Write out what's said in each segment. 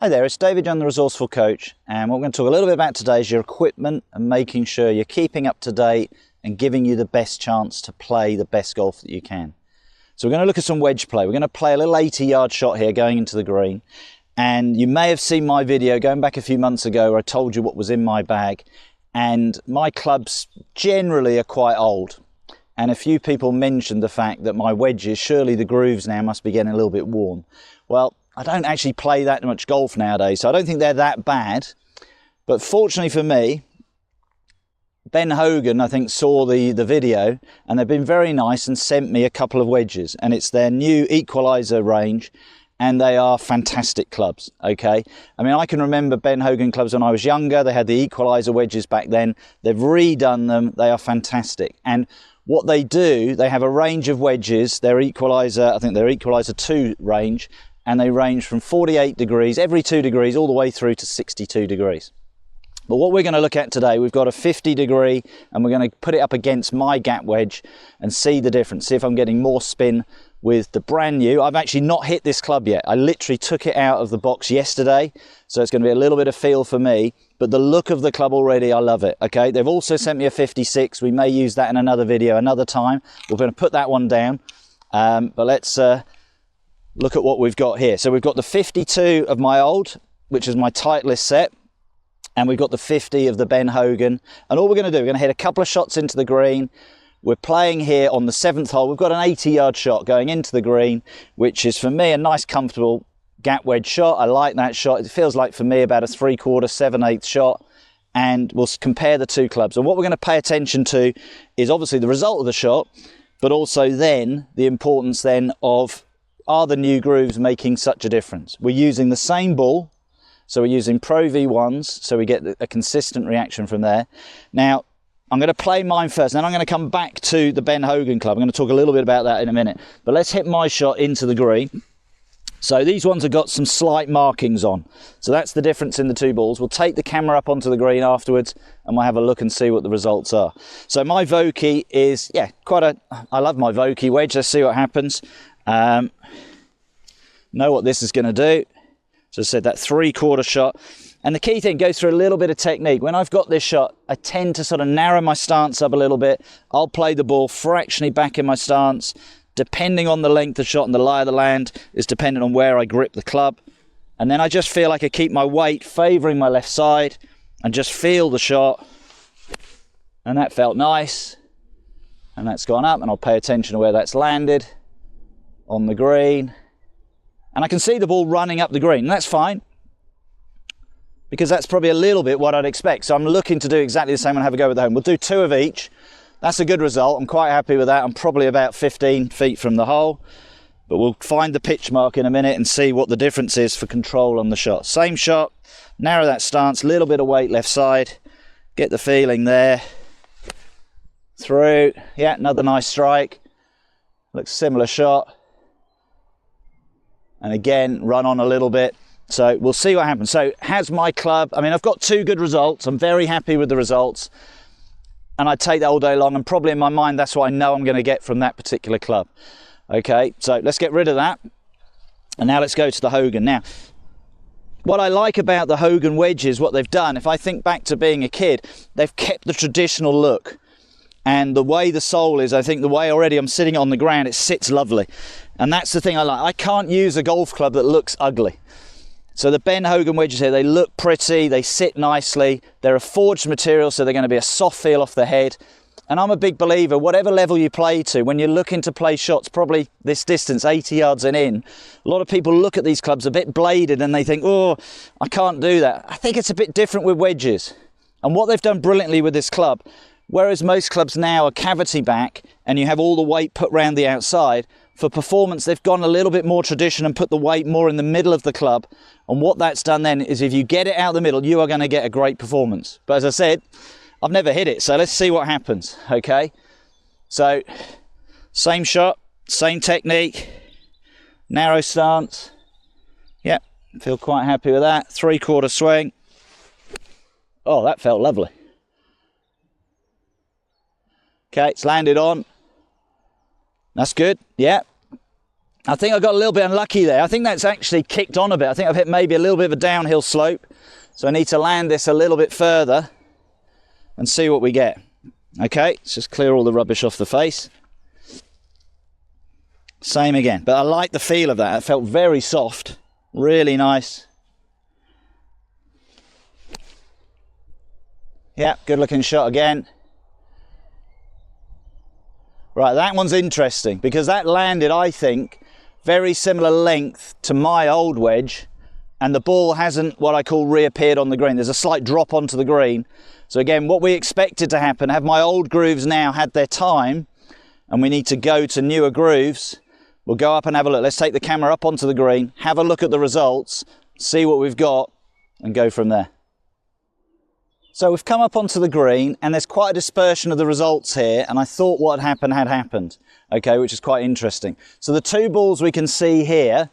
Hi there, it's David Young, the Resourceful Coach, and what we're going to talk a little bit about today is your equipment and making sure you're keeping up to date and giving you the best chance to play the best golf that you can. So we're going to look at some wedge play. We're going to play a little 80-yard shot here going into the green, and you may have seen my video going back a few months ago where I told you what was in my bag, and my clubs generally are quite old, and a few people mentioned the fact that my wedges, surely the grooves now must be getting a little bit worn. Well, I don't actually play that much golf nowadays, so I don't think they're that bad. But fortunately for me, Ben Hogan, I think, saw the video, and they've been very nice and sent me a couple of wedges. And it's their new equaliser range, and they are fantastic clubs, okay? I mean, I can remember Ben Hogan clubs when I was younger. They had the equaliser wedges back then. They've redone them. They are fantastic. And what they do, they have a range of wedges. Their equaliser, I think their equaliser 2 range, and they range from 48 degrees, every 2 degrees, all the way through to 62 degrees. But what we're going to look at today, we've got a 50 degree, and we're going to put it up against my gap wedge and see the difference, see if I'm getting more spin with the brand new. I've actually not hit this club yet. I literally took it out of the box yesterday, so it's going to be a little bit of feel for me, but the look of the club already, I love it, okay? They've also sent me a 56. We may use that in another video another time. We're going to put that one down, but let's look at what we've got here. So we've got the 52 of my old, which is my Titleist set, and we've got the 50 of the Ben Hogan. And all we're going to do, we're going to hit a couple of shots into the green. We're playing here on the 7th hole. We've got an 80-yard shot going into the green, which is for me a nice comfortable gap wedge shot. I like that shot. It feels like for me about a 3/4, 7/8 shot. And we'll compare the two clubs. And what we're going to pay attention to is obviously the result of the shot, but also then the importance then of, are the new grooves making such a difference? We're using the same ball, so we're using Pro V1s, so we get a consistent reaction from there. Now, I'm going to play mine first, then I'm going to come back to the Ben Hogan club. I'm going to talk a little bit about that in a minute. But let's hit my shot into the green. So these ones have got some slight markings on. So that's the difference in the two balls. We'll take the camera up onto the green afterwards, and we'll have a look and see what the results are. So my Vokey is, yeah, I love my Vokey wedge. Let's see what happens. Know what this is going to do. So I said that 3/4 shot, and the key thing goes through a little bit of technique. When I've got this shot, I tend to sort of narrow my stance up a little bit. I'll play the ball fractionally back in my stance, depending on the length of shot, and the lie of the land is dependent on where I grip the club. And then I just feel like I keep my weight favouring my left side and just feel the shot. And that felt nice, and that's gone up, and I'll pay attention to where that's landed on the green. And I can see the ball running up the green, and that's fine, because that's probably a little bit what I'd expect. So I'm looking to do exactly the same and have a go with the home. We'll do 2 of each. That's a good result. I'm quite happy with that. I'm probably about 15 feet from the hole, but we'll find the pitch mark in a minute and see what the difference is for control on the shot. Same shot, narrow that stance, little bit of weight left side, get the feeling there. Through, yeah, another nice strike. Looks similar shot. And again, run on a little bit. So we'll see what happens. So has my club, I mean, I've got 2 good results. I'm very happy with the results. And I take that all day long. And probably in my mind, that's what I know I'm going to get from that particular club. Okay, so let's get rid of that. And now let's go to the Hogan. Now, what I like about the Hogan wedges, what they've done, if I think back to being a kid, they've kept the traditional look. And the way the sole is, I think the way already I'm sitting on the ground, it sits lovely. And that's the thing I like. I can't use a golf club that looks ugly. So the Ben Hogan wedges here, they look pretty, they sit nicely. They're a forged material, so they're going to be a soft feel off the head. And I'm a big believer, whatever level you play to, when you're looking to play shots, probably this distance, 80 yards and in, a lot of people look at these clubs a bit bladed and they think, oh, I can't do that. I think it's a bit different with wedges. And what they've done brilliantly with this club, whereas most clubs now are cavity back and you have all the weight put round the outside, for performance they've gone a little bit more tradition and put the weight more in the middle of the club. And what that's done then is if you get it out the middle, you are going to get a great performance. But as I said, I've never hit it, so let's see what happens. Okay, so same shot, same technique, narrow stance. Yep, feel quite happy with that. 3/4 swing. Oh, that felt lovely. Okay, it's landed on. That's good, yeah. I think I got a little bit unlucky there. I think that's actually kicked on a bit. I think I've hit maybe a little bit of a downhill slope. So I need to land this a little bit further and see what we get. Okay, let's just clear all the rubbish off the face. Same again, but I like the feel of that. It felt very soft, really nice. Yeah, good looking shot again. Right, that one's interesting because that landed, I think, very similar length to my old wedge, and the ball hasn't, what I call, reappeared on the green. There's a slight drop onto the green. So again, what we expected to happen, have my old grooves now had their time, and we need to go to newer grooves. We'll go up and have a look. Let's take the camera up onto the green, have a look at the results, see what we've got, and go from there. So we've come up onto the green, and there's quite a dispersion of the results here, and I thought what had happened, okay, which is quite interesting. So the two balls we can see here,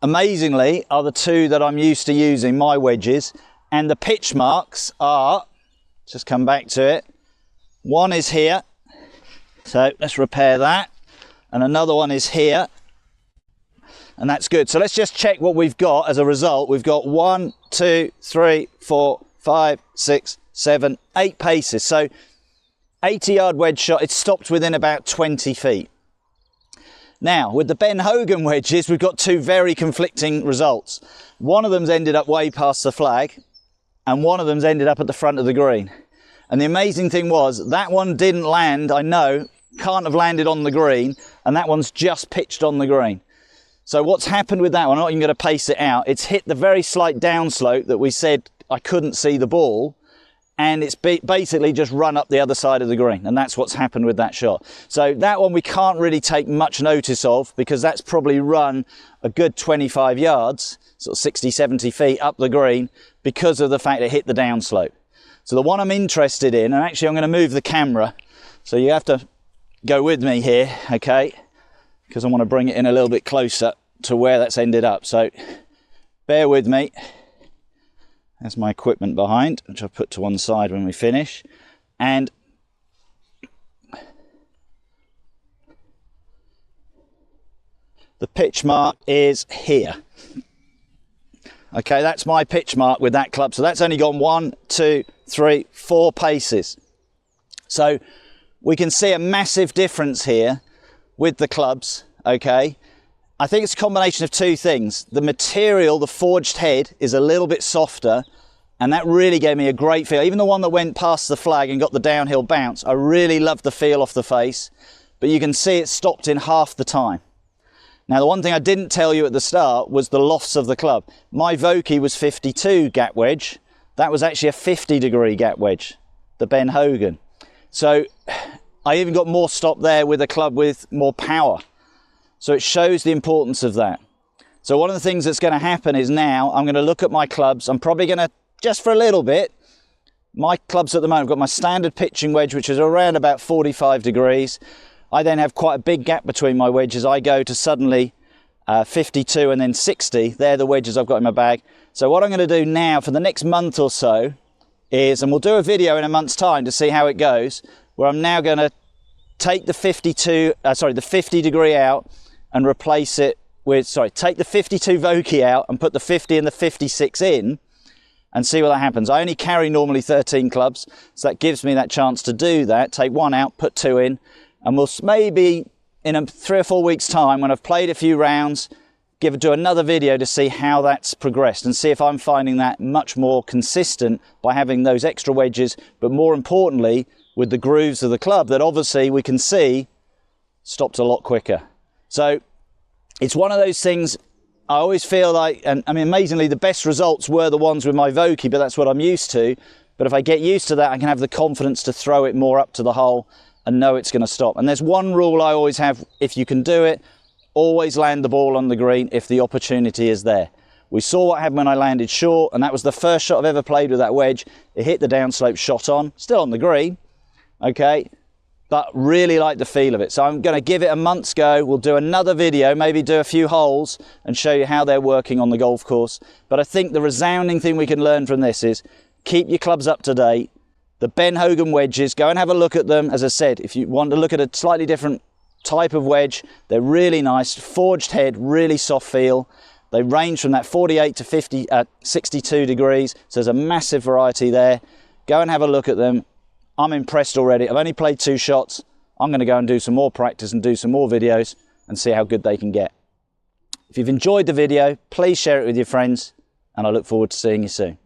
amazingly, are the two that I'm used to using, my wedges, and the pitch marks are, just come back to it, one is here, so let's repair that, and another one is here, and that's good. So let's just check what we've got as a result. We've got 1, 2, 3, 4, 5, 6, 7, 8 paces. So 80-yard wedge shot, it stopped within about 20 feet. Now, with the Ben Hogan wedges, we've got two very conflicting results. One of them's ended up way past the flag, and one of them's ended up at the front of the green. And the amazing thing was, that one didn't land, I know, can't have landed on the green, and that one's just pitched on the green. So what's happened with that one, I'm not even going to pace it out, it's hit the very slight downslope that we said I couldn't see the ball, and it's basically just run up the other side of the green, and that's what's happened with that shot. So that one we can't really take much notice of, because that's probably run a good 25 yards, sort of 60, 70 feet up the green, because of the fact it hit the downslope. So the one I'm interested in, and actually I'm going to move the camera, so you have to go with me here, okay, because I want to bring it in a little bit closer to where that's ended up. So bear with me. There's my equipment behind, which I'll put to one side when we finish. And the pitch mark is here. Okay, that's my pitch mark with that club. So that's only gone 1, 2, 3, 4 paces. So we can see a massive difference here with the clubs, okay? I think it's a combination of two things. The material, the forged head, is a little bit softer, and that really gave me a great feel. Even the one that went past the flag and got the downhill bounce, I really loved the feel off the face, but you can see it stopped in half the time. Now, the one thing I didn't tell you at the start was the lofts of the club. My Vokey was 52 gap wedge. That was actually a 50-degree gap wedge, the Ben Hogan. So I even got more stop there with a club with more power. So it shows the importance of that. So one of the things that's going to happen is now I'm going to look at my clubs. I'm probably going to, just for a little bit, my clubs at the moment, I've got my standard pitching wedge, which is around about 45 degrees. I then have quite a big gap between my wedges. I go to suddenly 52 and then 60. They're the wedges I've got in my bag. So what I'm going to do now for the next month or so is, and we'll do a video in a month's time to see how it goes, where I'm now going to take the 50 degree out and replace it with, take the 52 Vokey out and put the 50 and the 56 in and see what that happens. I only carry normally 13 clubs, so that gives me that chance to do that. Take one out, put two in, and we'll maybe in 3 or 4 weeks' time, when I've played a few rounds, do another video to see how that's progressed and see if I'm finding that much more consistent by having those extra wedges, but more importantly, with the grooves of the club that obviously we can see stopped a lot quicker. So it's one of those things I always feel like, and I mean, amazingly, the best results were the ones with my Vokey, but that's what I'm used to. But if I get used to that, I can have the confidence to throw it more up to the hole and know it's going to stop. And there's one rule I always have: if you can do it, always land the ball on the green if the opportunity is there. We saw what happened when I landed short, and that was the first shot I've ever played with that wedge. It hit the downslope, shot on, still on the green, okay, but really like the feel of it. So I'm going to give it a month's go. We'll do another video, maybe do a few holes and show you how they're working on the golf course. But I think the resounding thing we can learn from this is keep your clubs up to date. The Ben Hogan wedges, go and have a look at them. As I said, if you want to look at a slightly different type of wedge. They're really nice, forged head, really soft feel. They range from that 48 to 62 degrees, so there's a massive variety there. Go and have a look at them. I'm impressed already. I've only played 2 shots. I'm going to go and do some more practice and do some more videos and see how good they can get. If you've enjoyed the video, please share it with your friends, and I look forward to seeing you soon.